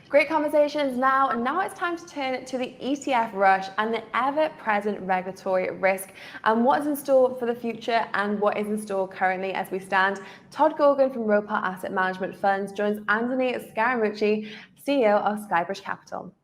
Great conversations now, and now it's time to turn to the ETF rush and the ever-present regulatory risk and what's in store for the future and what is in store currently as we stand. Todd Goergen from Ropart Asset Management Funds joins Anthony Scaramucci, CEO of SkyBridge Capital.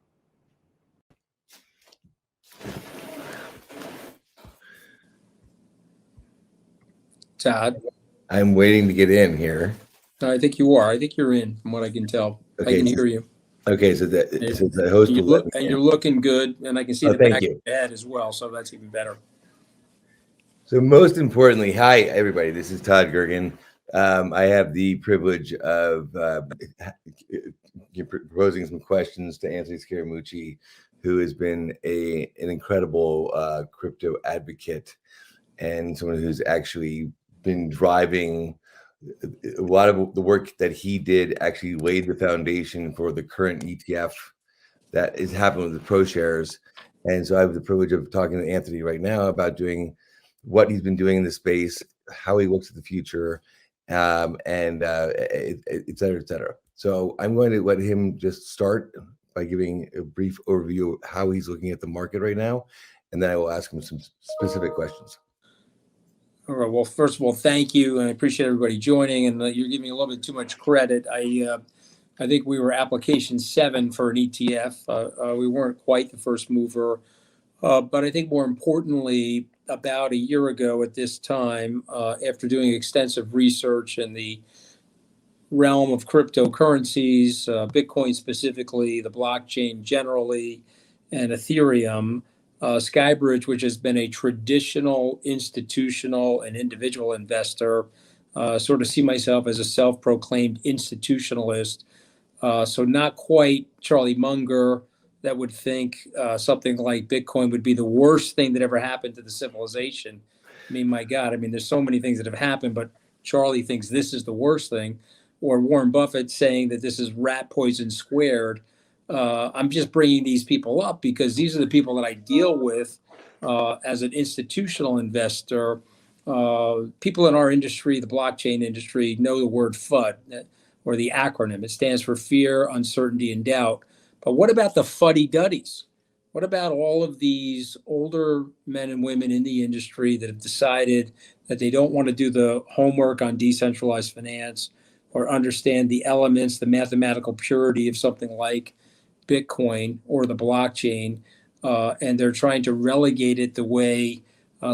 Todd, I'm waiting to get in here. I think you are. I think you're in, from what I can tell. Okay, I can hear you. Okay, so the host will let me in. You're looking good, and I can see the back of your head as well, so that's even better. So most importantly, hi everybody. This is Todd Goergen. I have the privilege of proposing some questions to Anthony Scaramucci, who has been an incredible crypto advocate and someone who's actually been driving a lot of the work that he did. Actually laid the foundation for the current ETF that is happening with the ProShares. And so I have the privilege of talking to Anthony right now about doing what he's been doing in this space, how he looks at the future, and et cetera, et cetera. So I'm going to let him just start by giving a brief overview of how he's looking at the market right now, and then I will ask him some specific questions. All right. Well, first of all, thank you, and I appreciate everybody joining. And you're giving me a little bit too much credit. I think we were application 7 for an ETF. We weren't quite the first mover, but I think more importantly, about a year ago at this time, after doing extensive research in the realm of cryptocurrencies, Bitcoin specifically, the blockchain generally, and Ethereum, SkyBridge, which has been a traditional institutional and individual investor, sort of see myself as a self-proclaimed institutionalist. So not quite Charlie Munger that would think something like Bitcoin would be the worst thing that ever happened to the civilization. I mean, my God, I mean, there's so many things that have happened, but Charlie thinks this is the worst thing. Or Warren Buffett saying that this is rat poison squared. I'm just bringing these people up because these are the people that I deal with as an institutional investor. People in our industry, the blockchain industry, know the word FUD, or the acronym. It stands for fear, uncertainty, and doubt. But what about the fuddy-duddies? What about all of these older men and women in the industry that have decided that they don't want to do the homework on decentralized finance or understand the elements, the mathematical purity of something like Bitcoin or the blockchain, and they're trying to relegate it the way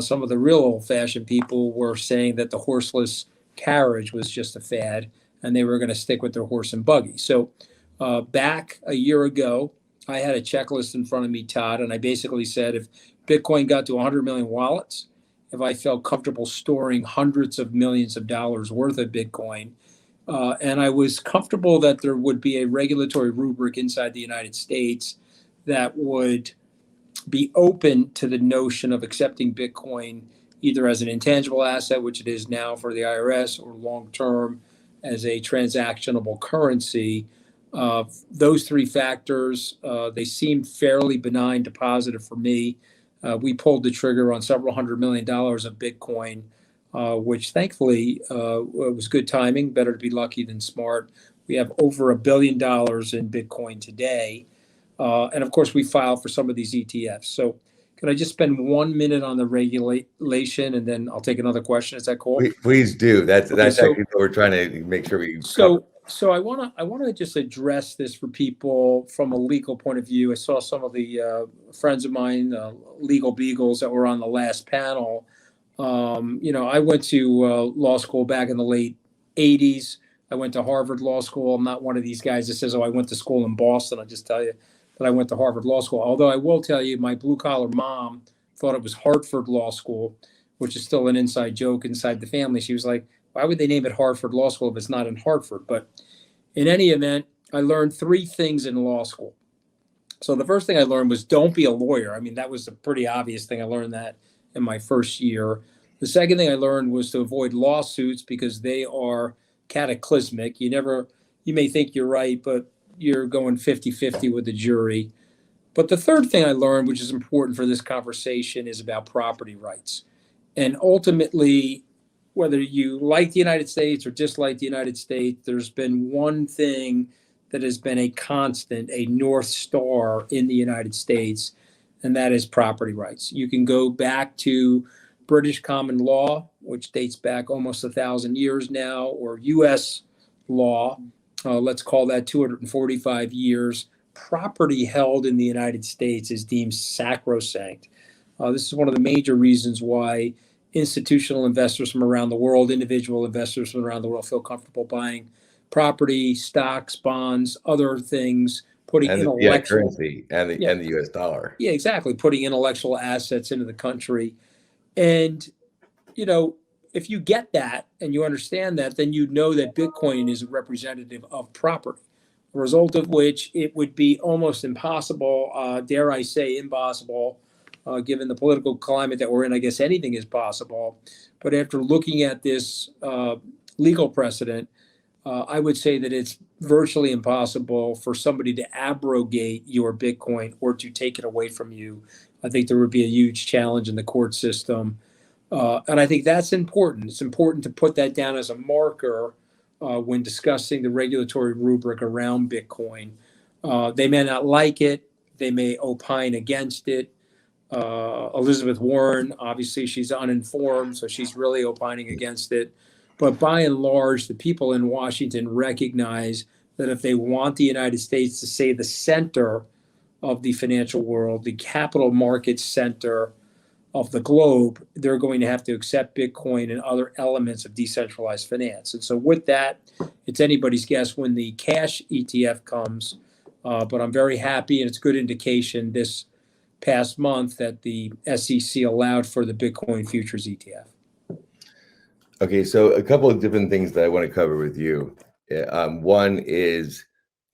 some of the real old-fashioned people were saying that the horseless carriage was just a fad, and they were going to stick with their horse and buggy. So back a year ago, I had a checklist in front of me, Todd, and I basically said if Bitcoin got to 100 million wallets, if I felt comfortable storing hundreds of millions of dollars worth of Bitcoin, and I was comfortable that there would be a regulatory rubric inside the United States that would be open to the notion of accepting Bitcoin either as an intangible asset, which it is now for the IRS, or long-term as a transactionable currency. Those three factors, they seemed fairly benign to positive for me. We pulled the trigger on several $100 million of Bitcoin, which thankfully was good timing. Better to be lucky than smart. We have over $1 billion in Bitcoin today. And of course, we filed for some of these ETFs. So can I just spend 1 minute on the regulation, and then I'll take another question? Is that cool? Please do. That's actually what we're trying to make sure we cover. So I want to just address this for people from a legal point of view. I saw some of the friends of mine, legal beagles that were on the last panel. I went to law school back in the late 80s. I went to Harvard Law School. I'm not one of these guys that says, oh, I went to school in Boston. I'll just tell you that I went to Harvard Law School. Although I will tell you, my blue-collar mom thought it was Hartford Law School, which is still an inside joke inside the family. She was like, why would they name it Hartford Law School if it's not in Hartford? But in any event, I learned 3 things in law school. So the first thing I learned was don't be a lawyer. I mean, that was a pretty obvious thing. I learned that in my first year. The second thing I learned was to avoid lawsuits because they are cataclysmic. You may think you're right, but you're going 50-50 with the jury. But the third thing I learned, which is important for this conversation, is about property rights. And ultimately, whether you like the United States or dislike the United States, there's been one thing that has been a constant, a North Star in the United States, and that is property rights. You can go back to British common law, which dates back almost 1,000 years now, or U.S. law, let's call that 245 years. Property held in the United States is deemed sacrosanct. This is one of the major reasons why institutional investors from around the world, individual investors from around the world feel comfortable buying property, stocks, bonds, other things, putting and the fiat intellectual currency and the U.S. dollar. yeah, exactly, putting intellectual assets into the country. And you know, if you get that and you understand that, then you know that Bitcoin is a representative of property. A result of which it would be almost impossible, dare I say, impossible, given the political climate that we're in. I guess anything is possible. But after looking at this legal precedent, I would say that it's virtually impossible for somebody to abrogate your Bitcoin or to take it away from you. I think there would be a huge challenge in the court system. And I think that's important. It's important to put that down as a marker when discussing the regulatory rubric around Bitcoin. They may not like it. They may opine against it. Elizabeth Warren, obviously, she's uninformed, so she's really opining against it. But by and large, the people in Washington recognize that if they want the United States to stay the center of the financial world, the capital markets center of the globe, they're going to have to accept Bitcoin and other elements of decentralized finance. And so with that, it's anybody's guess when the cash ETF comes. But I'm very happy, and it's a good indication this past month that the SEC allowed for the Bitcoin futures ETF. Okay, so a couple of different things that I want to cover with you. One is,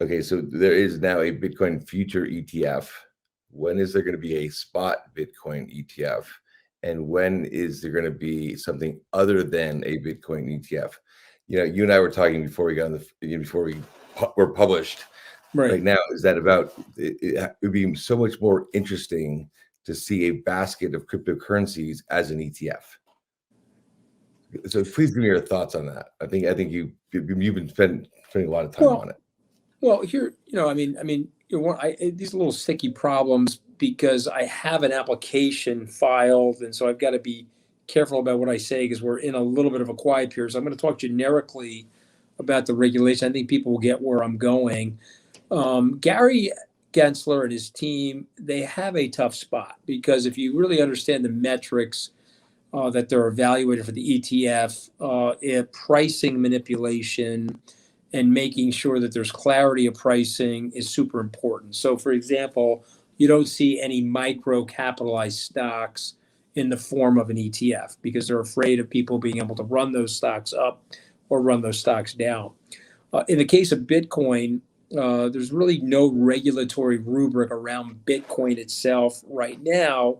okay, so there is now a Bitcoin future ETF. When is there going to be a spot Bitcoin ETF? And when is there going to be something other than a Bitcoin ETF? You know, you and I were talking before we got on before we were published. Right now, is that about it would be so much more interesting to see a basket of cryptocurrencies as an ETF. So please give me your thoughts on that. I think you've been spending a lot of time on it. Well, here, these are little sticky problems because I have an application filed, and so I've got to be careful about what I say because we're in a little bit of a quiet period. So I'm going to talk generically about the regulation. I think people will get where I'm going. Gary Gensler and his team, they have a tough spot because if you really understand the metrics that they're evaluated for the ETF, pricing manipulation, and making sure that there's clarity of pricing is super important. So, for example, you don't see any micro capitalized stocks in the form of an ETF because they're afraid of people being able to run those stocks up or run those stocks down. In the case of Bitcoin, there's really no regulatory rubric around Bitcoin itself right now.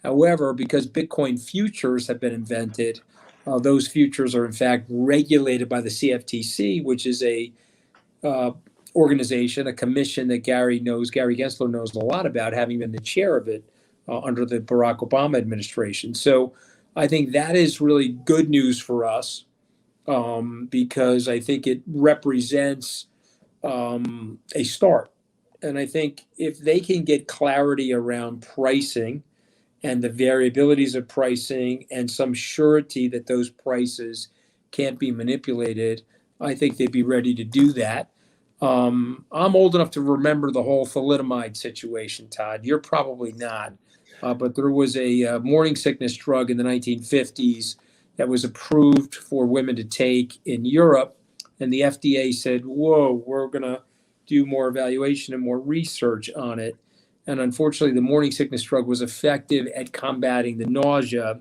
However, because Bitcoin futures have been invented, those futures are in fact regulated by the CFTC, which is a organization, a commission that Gary Gensler knows a lot about, having been the chair of it under the Barack Obama administration. So I think that is really good news for us because I think it represents a start. And I think if they can get clarity around pricing and the variabilities of pricing and some surety that those prices can't be manipulated, I think they'd be ready to do that. I'm old enough to remember the whole thalidomide situation, Todd. You're probably not. But there was a morning sickness drug in the 1950s that was approved for women to take in Europe. And the FDA said, whoa, we're going to do more evaluation and more research on it. And unfortunately, the morning sickness drug was effective at combating the nausea,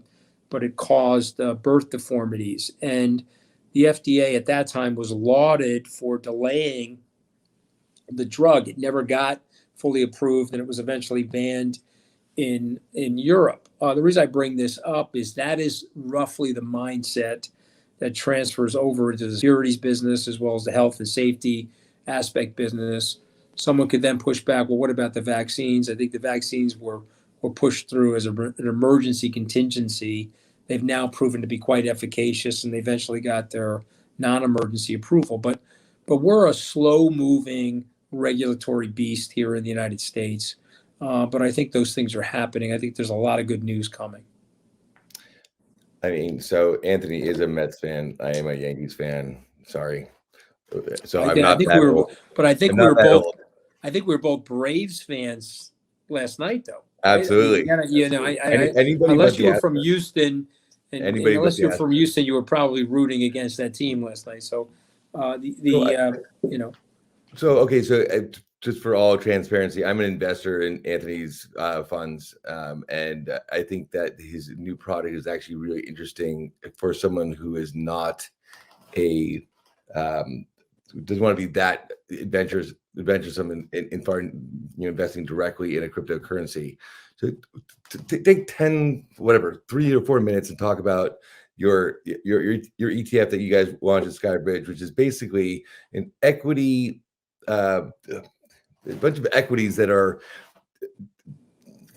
but it caused birth deformities. And the FDA at that time was lauded for delaying the drug. It never got fully approved, and it was eventually banned in Europe. The reason I bring this up is that is roughly the mindset that transfers over into the securities business as well as the health and safety aspect business. Someone could then push back, well, what about the vaccines? I think the vaccines were pushed through as an emergency contingency. They've now proven to be quite efficacious, and they eventually got their non-emergency approval. But but we're a slow-moving regulatory beast here in the United States. But I think those things are happening. I think there's a lot of good news coming. I mean, so Anthony is a Mets fan. I am a Yankees fan. Sorry. So I'm not that old. But I think I'm we not were that both. old. I think we were both Braves fans last night, though. Right? Absolutely. You know, Anybody unless but you the were from Astros. Houston, and Anybody but unless the you're from Astros. Houston, you were probably rooting against that team last night. So, you know. So, okay, so just for all transparency, I'm an investor in Anthony's funds, and I think that his new product is actually really interesting for someone who is not doesn't want to be that adventuresome in investing directly in a cryptocurrency. So take 3 or 4 minutes and talk about your ETF that you guys launched at SkyBridge, which is basically an equity, a bunch of equities that are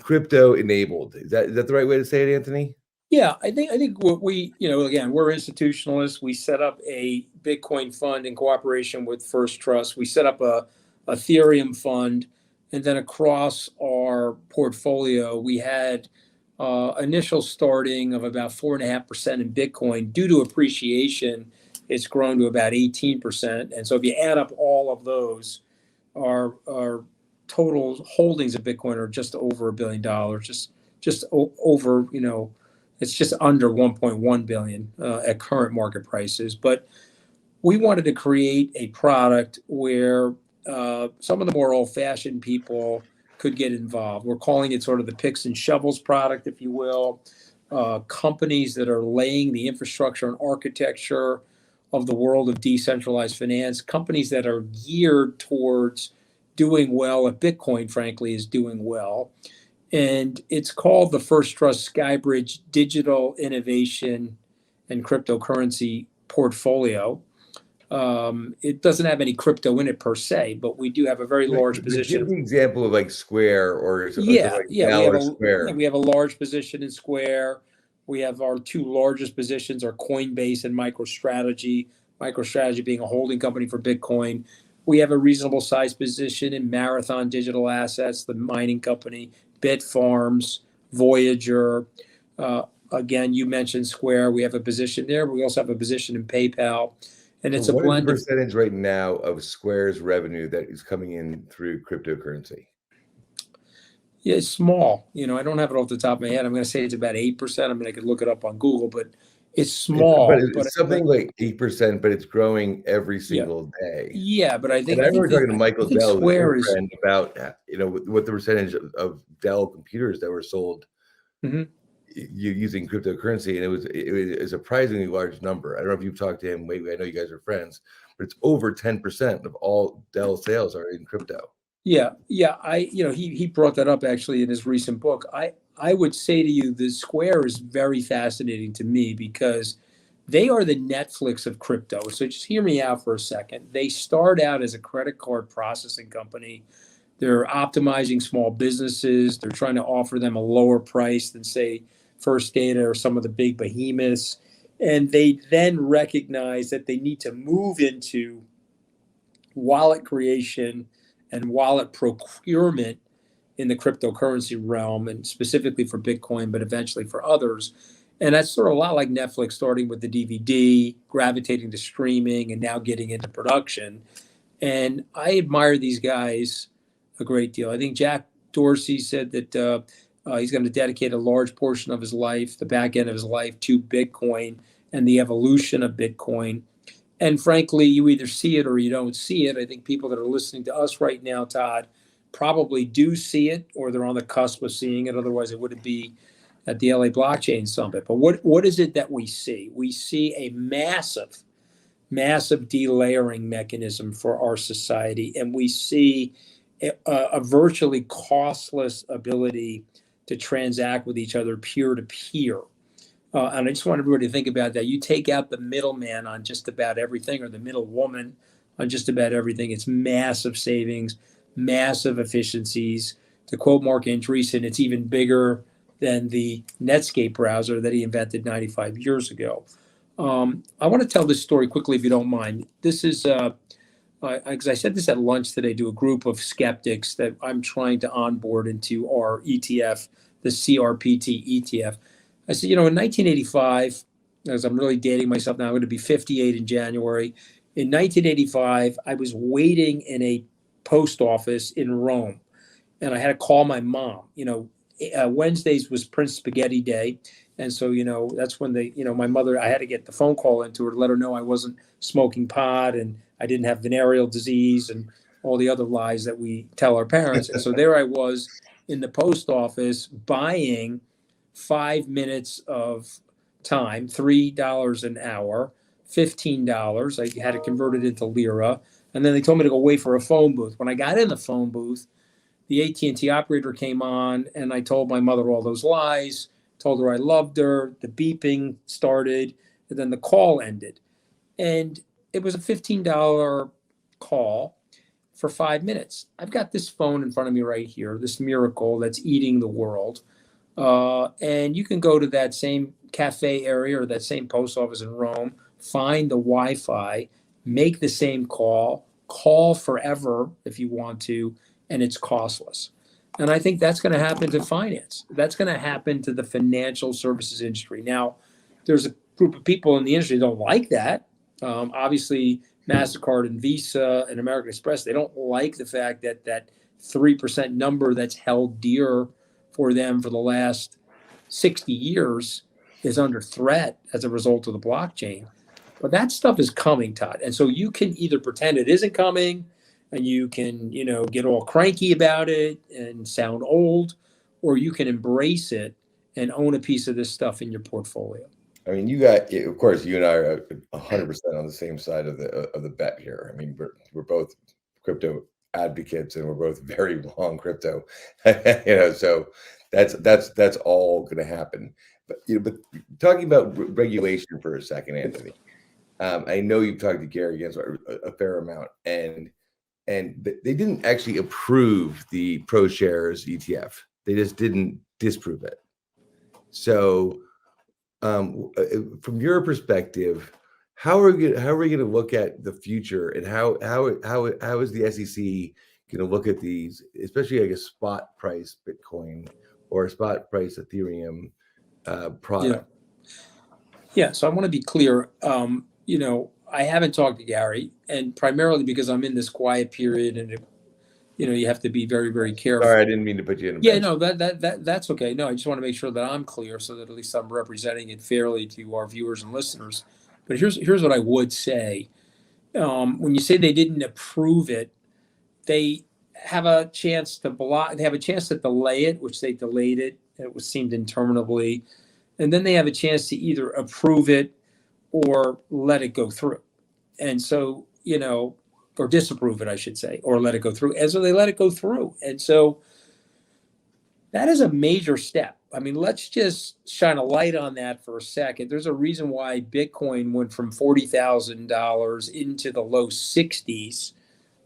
crypto enabled. Is that the right way to say it, Anthony? Yeah, I think what we, again, we're institutionalists. We set up a Bitcoin fund in cooperation with First Trust. We set up a Ethereum fund, and then across our portfolio, we had initial starting of about 4.5% in Bitcoin. Due to appreciation, it's grown to about 18%. And so if you add up all of those, our total holdings of Bitcoin are just over $1 billion, just over, it's just under 1.1 billion at current market prices. But we wanted to create a product where some of the more old-fashioned people could get involved. We're calling it sort of the picks and shovels product, if you will. Companies that are laying the infrastructure and architecture of the world of decentralized finance, companies that are geared towards doing well, if Bitcoin, frankly, is doing well. And it's called the First Trust SkyBridge Digital Innovation and Cryptocurrency Portfolio. It doesn't have any crypto in it per se, but we do have a very large position. Give the example of like Square or Square. We have a large position in Square. We have our two largest positions are Coinbase and MicroStrategy. MicroStrategy being a holding company for Bitcoin. We have a reasonable size position in Marathon Digital Assets, the mining company, Bitfarms, Voyager. Again, you mentioned Square. We have a position there. We also have a position in PayPal. And it's a blend. What is the percentage right now of Square's revenue that is coming in through cryptocurrency? Yeah, it's small. I don't have it off the top of my head. I'm going to say it's about 8%. I mean, I could look it up on Google, but it's small. But it's something like 8%, but it's growing every single day. Yeah, but I think. And I remember talking to Michael Dell, Square who's a friend, about what the percentage of Dell computers that were sold using cryptocurrency, and it was a surprisingly large number. I don't know if you've talked to him. Maybe I know you guys are friends, but it's over 10% of all Dell sales are in crypto. Yeah. He brought that up actually in his recent book. I would say to you, the Square is very fascinating to me because they are the Netflix of crypto. So just hear me out for a second. They start out as a credit card processing company. They're optimizing small businesses. They're trying to offer them a lower price than, say, First Data or some of the big behemoths. And they then recognize that they need to move into wallet creation and wallet procurement in the cryptocurrency realm, and specifically for Bitcoin, but eventually for others. And that's sort of a lot like Netflix, starting with the DVD, gravitating to streaming, and now getting into production. And I admire these guys a great deal. I think Jack Dorsey said that he's going to dedicate a large portion of his life, the back end of his life, to Bitcoin and the evolution of Bitcoin. And frankly, you either see it or you don't see it. I think people that are listening to us right now, Todd, probably do see it, or they're on the cusp of seeing it. Otherwise, it wouldn't be at the LA Blockchain Summit. But what is it that we see? We see a massive delayering mechanism for our society, and we see a virtually costless ability to transact with each other peer to peer. And I just want everybody to think about that. You take out the middleman on just about everything, or the middle woman on just about everything. It's massive savings, massive efficiencies. To quote Mark Andreessen, it's even bigger than the Netscape browser that he invented 95 years ago. I want to tell this story quickly, if you don't mind. This is because I said this at lunch today to a group of skeptics that I'm trying to onboard into our ETF, the CRPT ETF. I said, in 1985, as I'm really dating myself now, I'm going to be 58 in January. In 1985, I was waiting in a post office in Rome, and I had to call my mom. Wednesdays was Prince Spaghetti Day. And so, that's when my mother, I had to get the phone call into her to let her know I wasn't smoking pot and I didn't have venereal disease and all the other lies that we tell our parents. And so there I was in the post office buying 5 minutes of time, $3 an hour, $15. I had to convert it into lira. And then they told me to go wait for a phone booth. When I got in the phone booth, the AT&T operator came on and I told my mother all those lies, told her I loved her, the beeping started, and then the call ended. And it was a $15 call for 5 minutes. I've got this phone in front of me right here, this miracle that's eating the world. And you can go to that same cafe area or that same post office in Rome, find the Wi-Fi, make the same call forever if you want to, and it's costless. And I think that's going to happen to finance. That's going to happen to the financial services industry. Now, there's a group of people in the industry that don't like that. Obviously, MasterCard and Visa and American Express, they don't like the fact that that 3% number that's held dear for them for the last 60 years is under threat as a result of the blockchain. But that stuff is coming, Todd. And so you can either pretend it isn't coming and you can, get all cranky about it and sound old, or you can embrace it and own a piece of this stuff in your portfolio. I mean, of course, you and I are 100% on the same side of the bet here. I mean, we're both crypto advocates and we're both very long crypto, so that's all going to happen. But talking about regulation for a second, Anthony, I know you've talked to Goergen a fair amount, and they didn't actually approve the ProShares ETF. They just didn't disprove it. So, from your perspective, how are we going to look at the future, and how is the SEC going to look at these, especially like a spot price Bitcoin or a spot price Ethereum product? Yeah. So I want to be clear. I haven't talked to Gary, and primarily because I'm in this quiet period, and you have to be very, very careful. Sorry, I didn't mean to put you in a Yeah, no, that's okay. No, I just want to make sure that I'm clear so that at least I'm representing it fairly to our viewers and listeners. But here's what I would say. When you say they didn't approve it, they have a chance to block. They have a chance to delay it, which they delayed it. It was seemed interminably, and then they have a chance to either approve it or let it go through. And so, or disapprove it, I should say, or let it go through. And so they let it go through. And so that is a major step. I mean, let's just shine a light on that for a second. There's a reason why Bitcoin went from $40,000 into the low 60s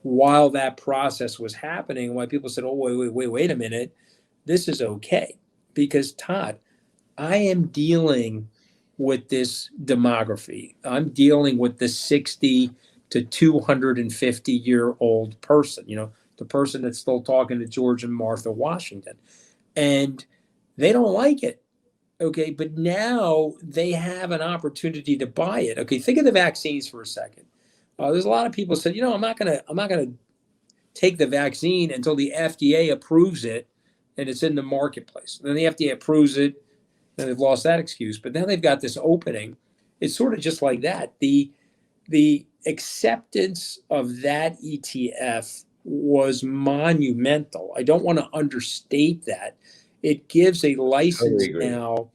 while that process was happening. Why people said, oh, wait a minute. This is okay. Because, Todd, I am dealing with this demography. I'm dealing with the 60 to 250-year-old person, the person that's still talking to George and Martha Washington. And they don't like it. Okay. But now they have an opportunity to buy it. Okay. Think of the vaccines for a second. There's a lot of people said, I'm not going to take the vaccine until the FDA approves it and it's in the marketplace. And then the FDA approves it. And they've lost that excuse, but now they've got this opening. It's sort of just like that. The acceptance of that ETF was monumental. I don't want to understate that. It gives a license now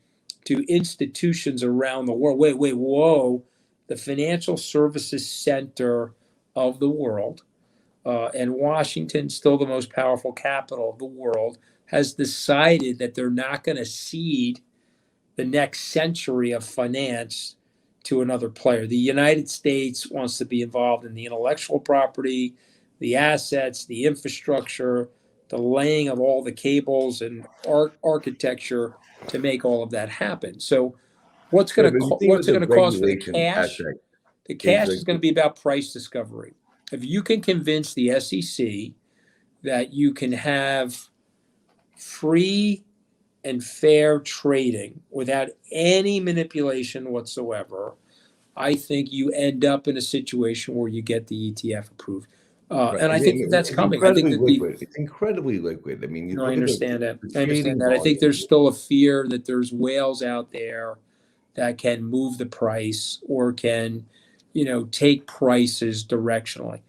to institutions around the world. Whoa. The financial services center of the world, and Washington, still the most powerful capital of the world, has decided that they're not going to cede the next century of finance to another player. The United States wants to be involved in the intellectual property, the assets, the infrastructure, the laying of all the cables and architecture to make all of that happen. So what's going to cost the cash? The cash is going to be about price discovery. If you can convince the SEC that you can have free and fair trading without any manipulation whatsoever, I think you end up in a situation where you get the ETF approved. Right. And I think that that's It's coming. I think incredibly that liquid. It's incredibly liquid. I mean, you no, I look at understand that. the I understand trading that. I think volume. there's still a fear that there's whales out there that can move the price or can, take prices directionally.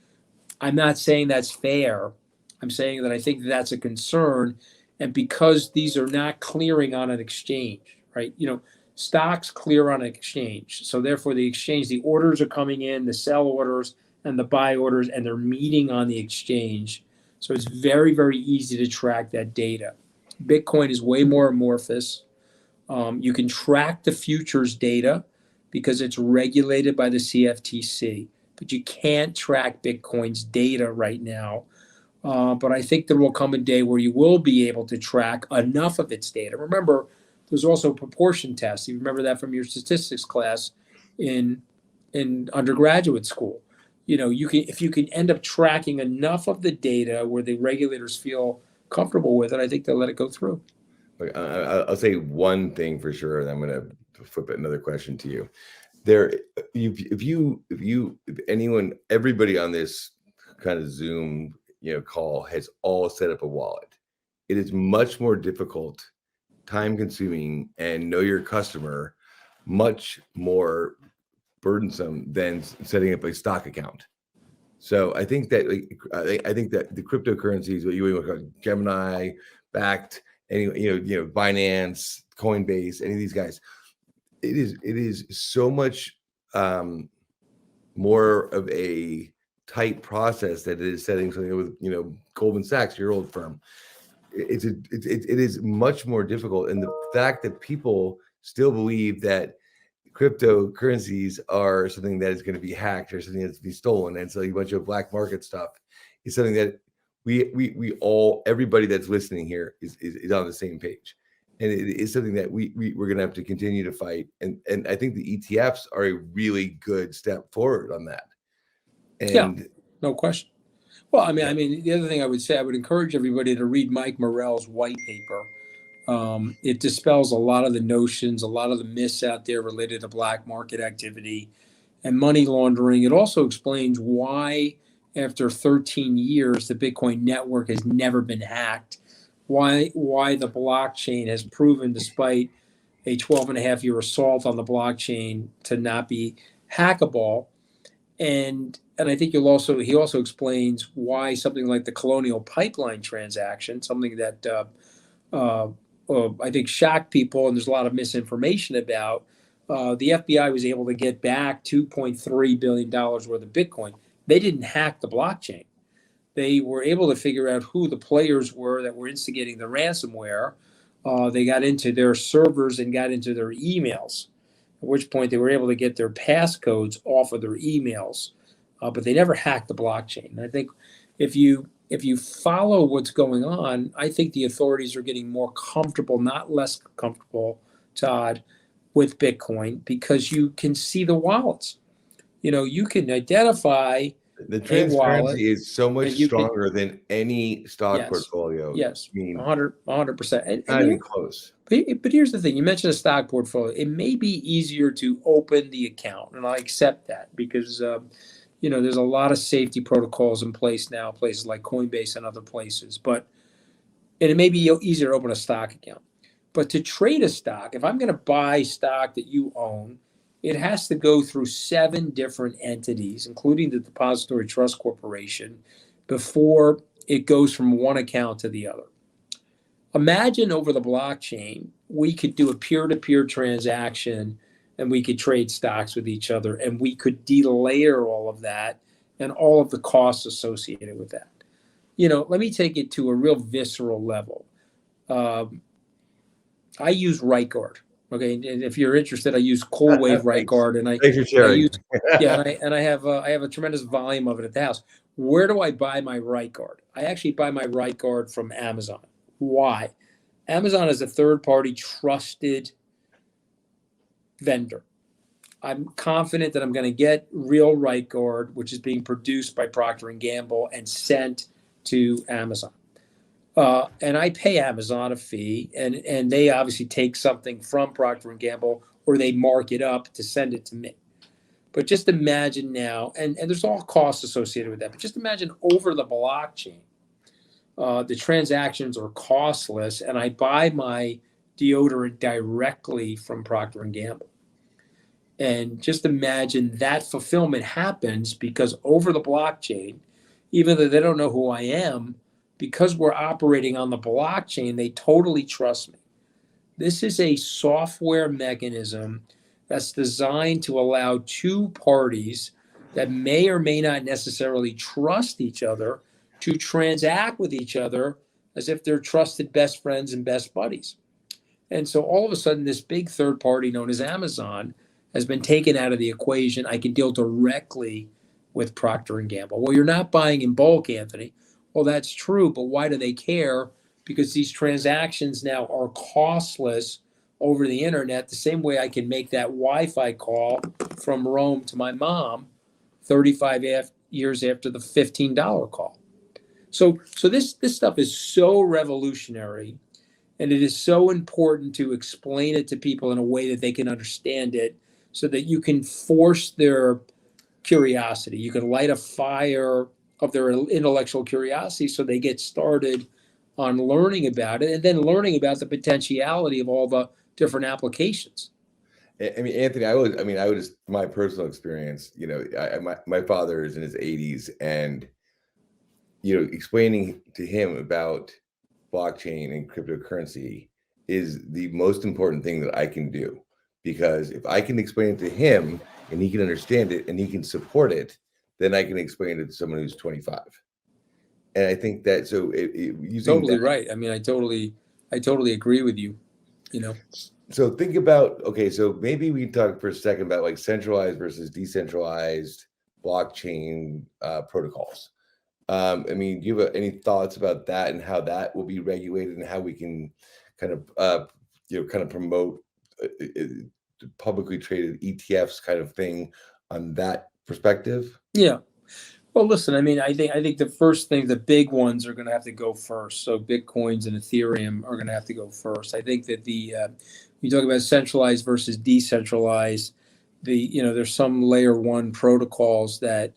I'm not saying that's fair. I'm saying that I think that's a concern. And because these are not clearing on an exchange, right? Stocks clear on an exchange. So therefore the exchange, the orders are coming in, the sell orders and the buy orders, and they're meeting on the exchange. So it's very, very easy to track that data. Bitcoin is way more amorphous. You can track the futures data because it's regulated by the CFTC, but you can't track Bitcoin's data right now. But I think there will come a day where you will be able to track enough of its data. Remember, there's also a proportion test. You remember that from your statistics class in undergraduate school. If you can end up tracking enough of the data where the regulators feel comfortable with it, I think they'll let it go through. I'll say one thing for sure, and I'm going to flip another question to you. If anyone, everybody on this kind of Zoom, call has all set up a wallet. It is much more difficult, time consuming, and know your customer, much more burdensome than setting up a stock account. So I think that I think that the cryptocurrencies, what you call Gemini backed, Binance, Coinbase, any of these guys, it is so much more of a tight process that it is setting something with Goldman Sachs, your old firm. It is much more difficult, and the fact that people still believe that cryptocurrencies are something that is going to be hacked or something that's to be stolen, and so a bunch of black market stuff is something that we all, everybody that's listening here is on the same page, and it is something that we're going to have to continue to fight, and I think the ETFs are a really good step forward on that. And yeah, no question. Well, I mean, the other thing I would say, I would encourage everybody to read Mike Morell's white paper. It dispels a lot of the notions, a lot of the myths out there related to black market activity and money laundering. It also explains why, after 13 years, the Bitcoin network has never been hacked. Why the blockchain has proven, despite a 12-and-a-half-year assault on the blockchain, to not be hackable. And I think he also explains why something like the Colonial Pipeline transaction, something that I think shocked people, and there's a lot of misinformation about. The FBI was able to get back $2.3 billion worth of Bitcoin. They didn't hack the blockchain. They were able to figure out who the players were that were instigating the ransomware. They got into their servers and got into their emails, at which point they were able to get their passcodes off of their emails. But they never hacked the blockchain. And I think if you follow what's going on, I think the authorities are getting more comfortable, not less comfortable, Todd, with Bitcoin, because you can see the wallets. You can identify the a wallet. transparency is so much stronger than any stock portfolio. Yes, I mean, 100%. Not even close. But here's the thing. You mentioned a stock portfolio. It may be easier to open the account, and I accept that because there's a lot of safety protocols in place now, places like Coinbase and other places. And it may be easier to open a stock account. But to trade a stock, if I'm going to buy stock that you own, it has to go through 7 different entities, including the Depository Trust Corporation, before it goes from one account to the other. Imagine over the blockchain, we could do a peer-to-peer transaction and we could trade stocks with each other, and we could delayer all of that and all of the costs associated with that. Let me take it to a real visceral level. I use RightGuard. Okay, and if you're interested, I use CoolWave RightGuard, and Thanks for sharing. I have a tremendous volume of it at the house. Where do I buy my RightGuard? I actually buy my RightGuard from Amazon. Why? Amazon is a third-party trusted vendor. I'm confident that I'm going to get real right guard, which is being produced by Procter and Gamble and sent to Amazon. And I pay Amazon a fee, and they obviously take something from Procter and Gamble, or they mark it up to send it to me. But just imagine now, and there's all costs associated with that, but just imagine over the blockchain, the transactions are costless, and I buy my deodorant directly from Procter and Gamble. And just imagine that fulfillment happens because over the blockchain, even though they don't know who I am, because we're operating on the blockchain, they totally trust me. This is a software mechanism that's designed to allow two parties that may or may not necessarily trust each other to transact with each other as if they're trusted best friends and best buddies. And so all of a sudden, this big third party known as Amazon has been taken out of the equation. I can deal directly with Procter and Gamble. Well, you're not buying in bulk, Anthony. Well, that's true, but why do they care? Because these transactions now are costless over the internet, the same way I can make that Wi-Fi call from Rome to my mom 35 years after the $15 call. So this stuff is so revolutionary, and it is so important to explain it to people in a way that they can understand it, so that you can force their curiosity. You can light a fire of their intellectual curiosity so they get started on learning about it, and then learning about the potentiality of all the different applications. I mean, Anthony, my personal experience, my father is in his 80s, and, explaining to him about blockchain and cryptocurrency is the most important thing that I can do, because if I can explain it to him and he can understand it and he can support it, then I can explain it to someone who's 25. And I think that, Totally right. I mean, I totally agree with you, So think about, okay, so maybe we talk for a second about like centralized versus decentralized blockchain protocols. I mean, do you have any thoughts about that and how that will be regulated, and how we can kind of promote publicly traded ETFs kind of thing on that perspective? Yeah. Well, listen, I mean, I think the first thing, the big ones are going to have to go first. So Bitcoins and Ethereum are going to have to go first. I think that you talk about centralized versus decentralized, there's some layer one protocols that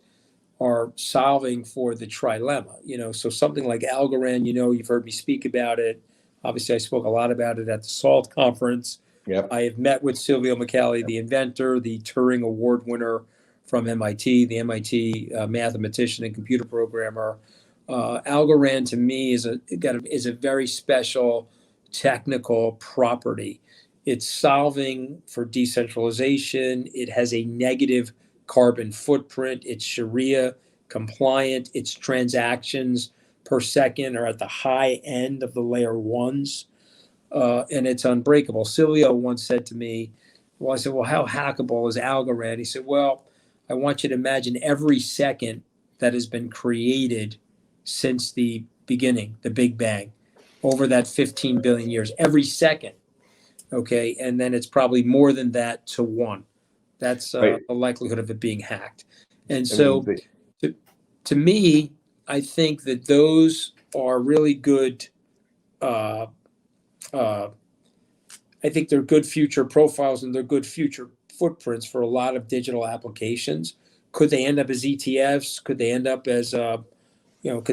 are solving for the trilemma, so something like Algorand, you've heard me speak about it. Obviously, I spoke a lot about it at the SALT conference. Yep. I have met with Silvio Micali, the inventor, the Turing Award winner from MIT, the MIT mathematician and computer programmer. Algorand to me is a very special technical property. It's solving for decentralization. It has a negative carbon footprint. It's Sharia compliant. Its transactions per second are at the high end of the layer ones, and it's unbreakable. Silvio once said to me, I said, well, how hackable is Algorand? He said, well, I want you to imagine every second that has been created since the beginning, the Big Bang, over that 15 billion years, every second. Okay. And then it's probably more than that to one. That's Right. the likelihood of it being hacked. And so to me, I think that those are really good. I think they're good future profiles, and they're good future footprints for a lot of digital applications. Could they end up as ETFs? Could they end up as, could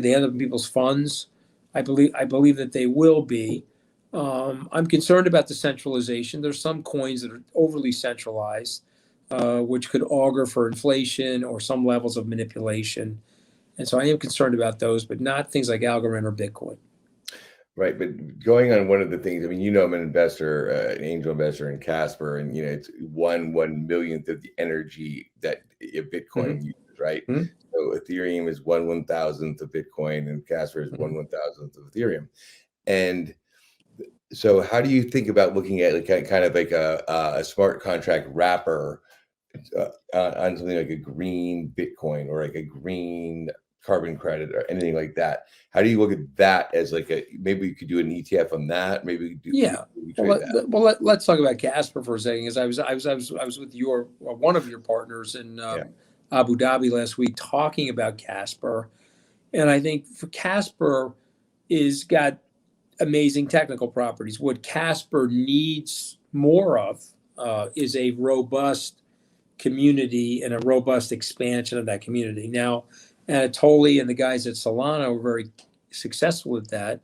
they end up in people's funds? I believe that they will be. I'm concerned about the centralization. There's some coins that are overly centralized, which could augur for inflation or some levels of manipulation. And so I am concerned about those, but not things like Algorand or Bitcoin. Right. But going on one of the things, I mean, I'm an investor, an angel investor in Casper, and, it's 1/1,000,000th of the energy that Bitcoin uses, right? Mm-hmm. So Ethereum is 1/1000th of Bitcoin, and Casper is 1/1000th of Ethereum. And so how do you think about looking at kind of like a smart contract wrapper on something like a green Bitcoin or like a green carbon credit or anything like that. How do you look at that as like maybe you could do an ETF on that? Maybe we do. Yeah. We trade that. Let's talk about Casper for a second. Because I was with one of your partners in Abu Dhabi last week talking about Casper, and I think for Casper is got amazing technical properties. What Casper needs more of is a robust community and a robust expansion of that community. Now, Anatoly and the guys at Solana were very successful with that.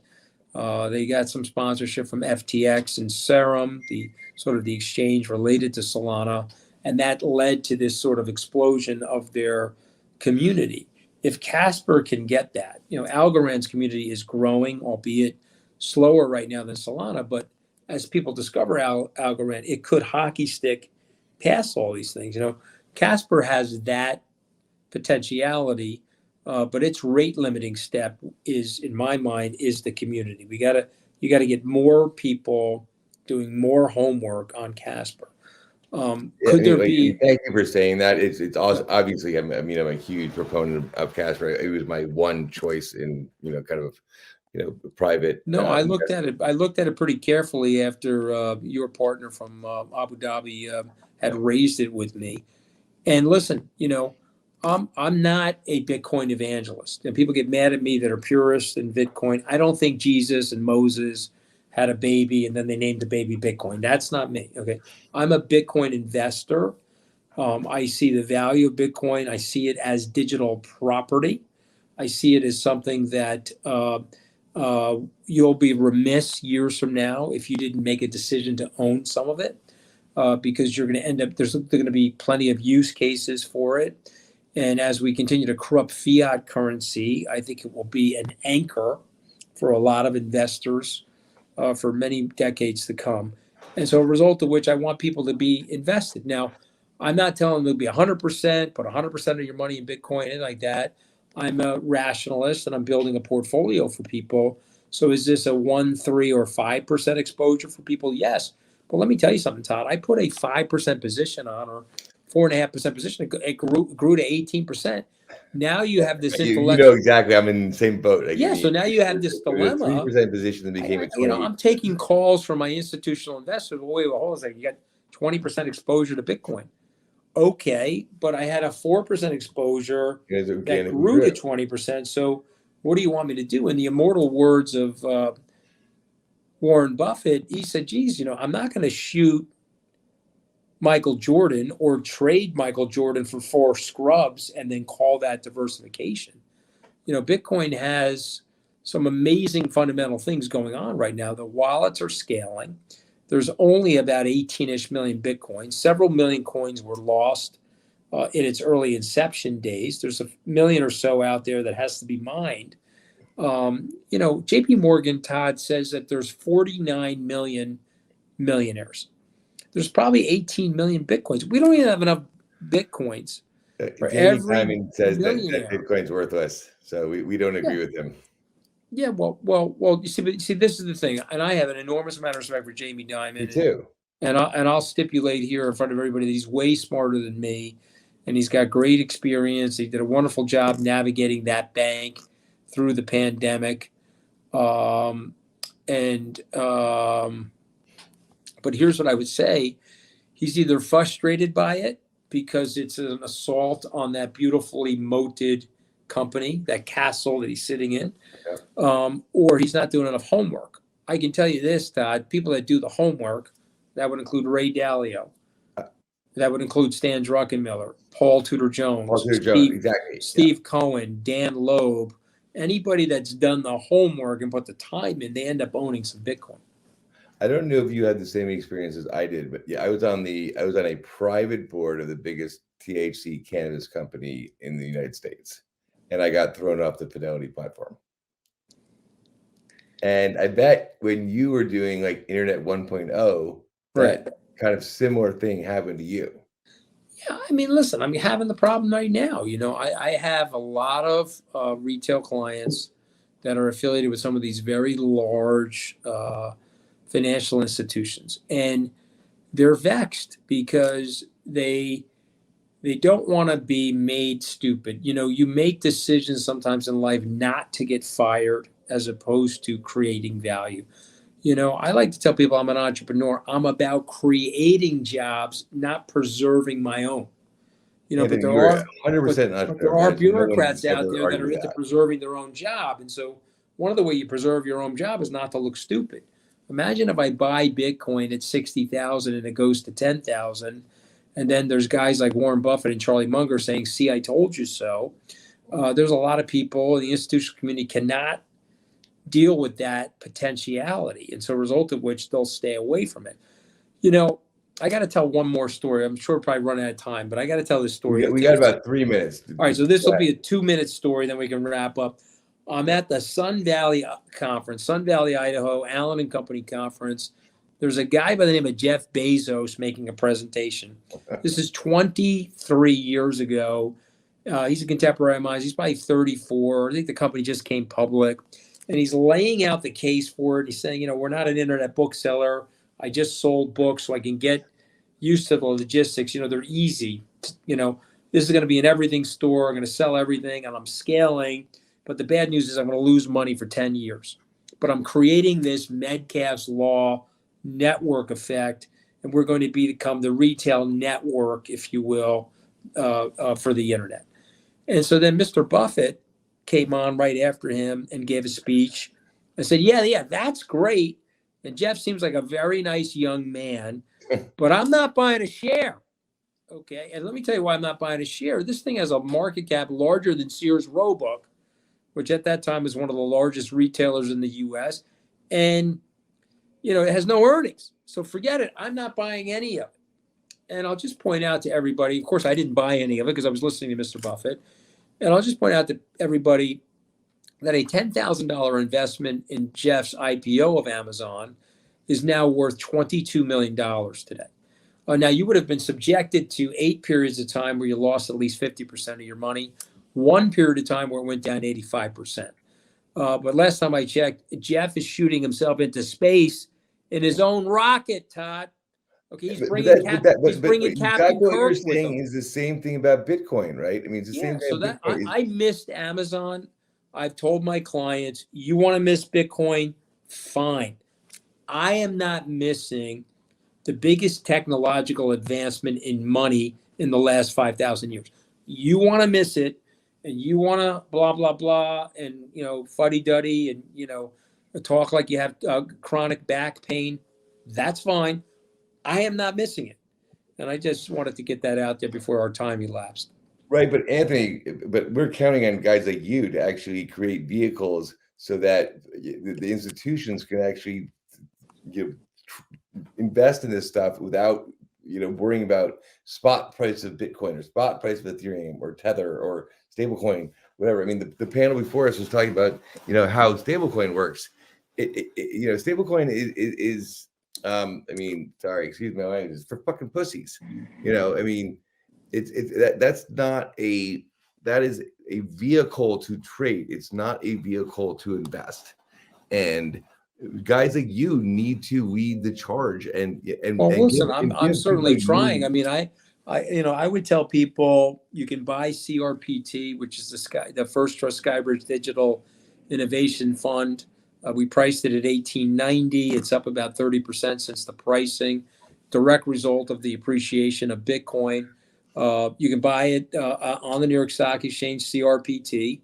They got some sponsorship from FTX and Serum, the sort of the exchange related to Solana, and that led to this sort of explosion of their community. If Casper can get that, Algorand's community is growing, albeit slower right now than Solana, but as people discover Algorand, it could hockey stick past all these things. Casper has that potentiality, but its rate limiting step is, in my mind, is the community. You got to get more people doing more homework on Casper. Could there be? Thank you for saying that. It's also, obviously, I'm a huge proponent of Casper. It was my one choice in kind of private. No, I looked at it. I looked at it pretty carefully after your partner from Abu Dhabi had raised it with me. And listen, I'm not a Bitcoin evangelist, and people get mad at me that are purists in Bitcoin. I don't think Jesus and Moses had a baby and then they named the baby Bitcoin. That's not me. Okay, I'm a Bitcoin investor. I see the value of Bitcoin. I see it as digital property. I see it as something that you'll be remiss years from now if you didn't make a decision to own some of it, because you're going to end up, there's going to be plenty of use cases for it. And as we continue to corrupt fiat currency, I think it will be an anchor for a lot of investors for many decades to come. And so a result of which I want people to be invested. Now, I'm not telling them to be 100%, put 100% of your money in Bitcoin, anything like that. I'm a rationalist and I'm building a portfolio for people. So is this a 1, 3, or 5% exposure for people? Yes. But let me tell you something, Todd. I put a 5% position on, or 4.5% position. It grew to 18%. Now you have this intellectual. Exactly. I'm in the same boat. So now you have this dilemma. 3% position that became a 20. I'm taking calls from my institutional investors. Wait, hold on a second. You got 20% exposure to Bitcoin. Okay, but I had a 4% exposure that grew to 20%. So what do you want me to do? In the immortal words of Warren Buffett, he said, geez, I'm not going to shoot Michael Jordan or trade Michael Jordan for 4 scrubs and then call that diversification. Bitcoin has some amazing fundamental things going on right now. The wallets are scaling. There's only about 18-ish million Bitcoins. Several million coins were lost in its early inception days. There's a million or so out there that has to be mined. JP Morgan, Todd, says that there's 49 million millionaires. There's probably 18 million Bitcoins. We don't even have enough Bitcoins for every Dimon says that Bitcoin's worthless. So we don't agree with him. Yeah, well. You see, this is the thing, and I have an enormous amount of respect for Jamie Dimon. Me too. And I'll stipulate here in front of everybody that he's way smarter than me, and he's got great experience. He did a wonderful job navigating that bank through the pandemic, but here's what I would say: he's either frustrated by it because it's an assault on that beautifully moated company, that castle that he's sitting in, or he's not doing enough homework. I can tell you this, Todd, people that do the homework, that would include Ray Dalio, that would include Stan Druckenmiller, Paul Tudor Jones, Steve Cohen, Dan Loeb, anybody that's done the homework and put the time in, they end up owning some Bitcoin. I don't know if you had the same experience as I did, but yeah, I was on a private board of the biggest THC cannabis company in the United States. And I got thrown off the Fidelity platform. And I bet when you were doing like Internet 1.0, that kind of similar thing happened to you. Yeah, listen, I'm having the problem right now. I have a lot of retail clients that are affiliated with some of these very large financial institutions. And they're vexed because they They don't want to be made stupid. You make decisions sometimes in life not to get fired as opposed to creating value. I like to tell people I'm an entrepreneur. I'm about creating jobs, not preserving my own. Anthony, But there you're are 100% an but there entrepreneur, are man. No one bureaucrats would out ever there that argue are into that. preserving their own job. And so one of the way you preserve your own job is not to look stupid. Imagine if I buy Bitcoin at 60,000 and it goes to 10,000, and then there's guys like Warren Buffett and Charlie Munger saying, "See, I told you so." There's a lot of people in the institutional community cannot deal with that potentiality, and so a result of which they'll stay away from it. I got to tell one more story. I'm sure we'll probably run out of time, but I got to tell this story. We got about 3 minutes. All right, so this will be a 2-minute story, then we can wrap up. I'm at the Sun Valley conference, Sun Valley, Idaho, Allen and Company conference. There's a guy by the name of Jeff Bezos making a presentation. This is 23 years ago. He's a contemporary of mine. He's probably 34. I think the company just came public. And he's laying out the case for it. He's saying, we're not an internet bookseller. I just sold books so I can get used to the logistics. They're easy. This is going to be an everything store. I'm going to sell everything and I'm scaling. But the bad news is I'm going to lose money for 10 years. But I'm creating this Metcalfe's Law network effect, and we're going to become the retail network, if you will, for the internet. And so then Mr. Buffett came on right after him and gave a speech. I said, yeah, that's great. And Jeff seems like a very nice young man, but I'm not buying a share. Okay. And let me tell you why I'm not buying a share. This thing has a market cap larger than Sears Roebuck, which at that time was one of the largest retailers in the US. And, it has no earnings. So forget it. I'm not buying any of it. And I'll just point out to everybody, of course, I didn't buy any of it because I was listening to Mr. Buffett. And I'll just point out to everybody that a $10,000 investment in Jeff's IPO of Amazon is now worth $22 million today. Now, you would have been subjected to 8 periods of time where you lost at least 50% of your money, 1 period of time where it went down 85%. But last time I checked, Jeff is shooting himself into space in his own rocket, Todd. Okay, he's bringing Captain exactly what you're Kirk with saying him. is the same thing about Bitcoin, right? I mean, it's the same thing. So that I missed Amazon. I've told my clients, you want to miss Bitcoin? Fine. I am not missing the biggest technological advancement in money in the last 5,000 years. You want to miss it, and you want to blah, blah, blah, and, fuddy-duddy, and, talk like you have chronic back pain. That's fine. I am not missing it. And I just wanted to get that out there before our time elapsed. Right, but Anthony, we're counting on guys like you to actually create vehicles so that the institutions can actually invest in this stuff without worrying about spot price of Bitcoin or spot price of Ethereum or Tether or stablecoin, whatever. I mean, the panel before us was talking about how stablecoin works. Stablecoin is sorry, excuse my language, it's for fucking pussies. That is a vehicle to trade. It's not a vehicle to invest. And guys like you need to lead the charge. Listen, I'm certainly trying. I mean, I would tell people you can buy CRPT, which is the First Trust SkyBridge Digital Innovation Fund. We priced it at $18.90. It's up about 30% since the pricing. Direct result of the appreciation of Bitcoin. You can buy it on the New York Stock Exchange, CRPT.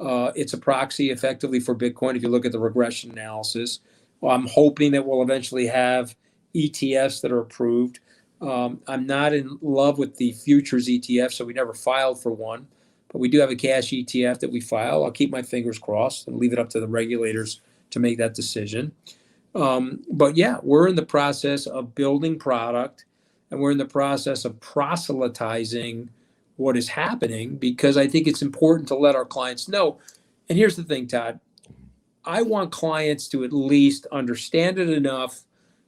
It's a proxy effectively for Bitcoin if you look at the regression analysis. I'm hoping that we'll eventually have ETFs that are approved. I'm not in love with the futures ETF, so we never filed for one. But we do have a cash ETF that we file. I'll keep my fingers crossed and leave it up to the regulators to make that decision. But yeah, we're in the process of building product, and we're in the process of proselytizing what is happening, because I think it's important to let our clients know. And here's the thing, Todd. I want clients to at least understand it enough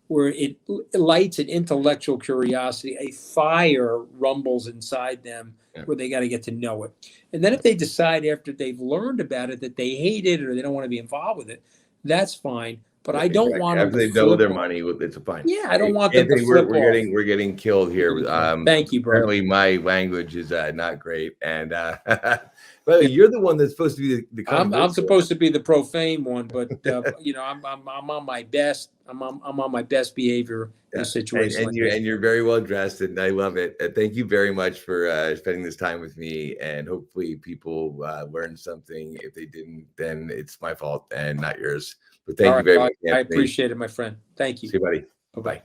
where it lights an intellectual curiosity, a fire rumbles inside them where they got to get to know it. And then if they decide after they've learned about it that they hate it or they don't want to be involved with it, that's fine. but I don't want them after to they double flip their off. money. It's fine. Yeah, I don't want them Anthony, to flip we're off. getting killed here. Thank you, bro. Apparently, my language is not great. And but you're the one that's supposed to be the I'm supposed to be the profane one, but you know, I'm on my best. I'm on my best behavior in a situation and like you're this. and you're very well dressed, and I love it. Thank you very much for spending this time with me, and hopefully people learned something. If they didn't, then it's my fault and not yours. But thank you very much, I Anthony. appreciate it, my friend. Thank you. See you, buddy. Bye-bye.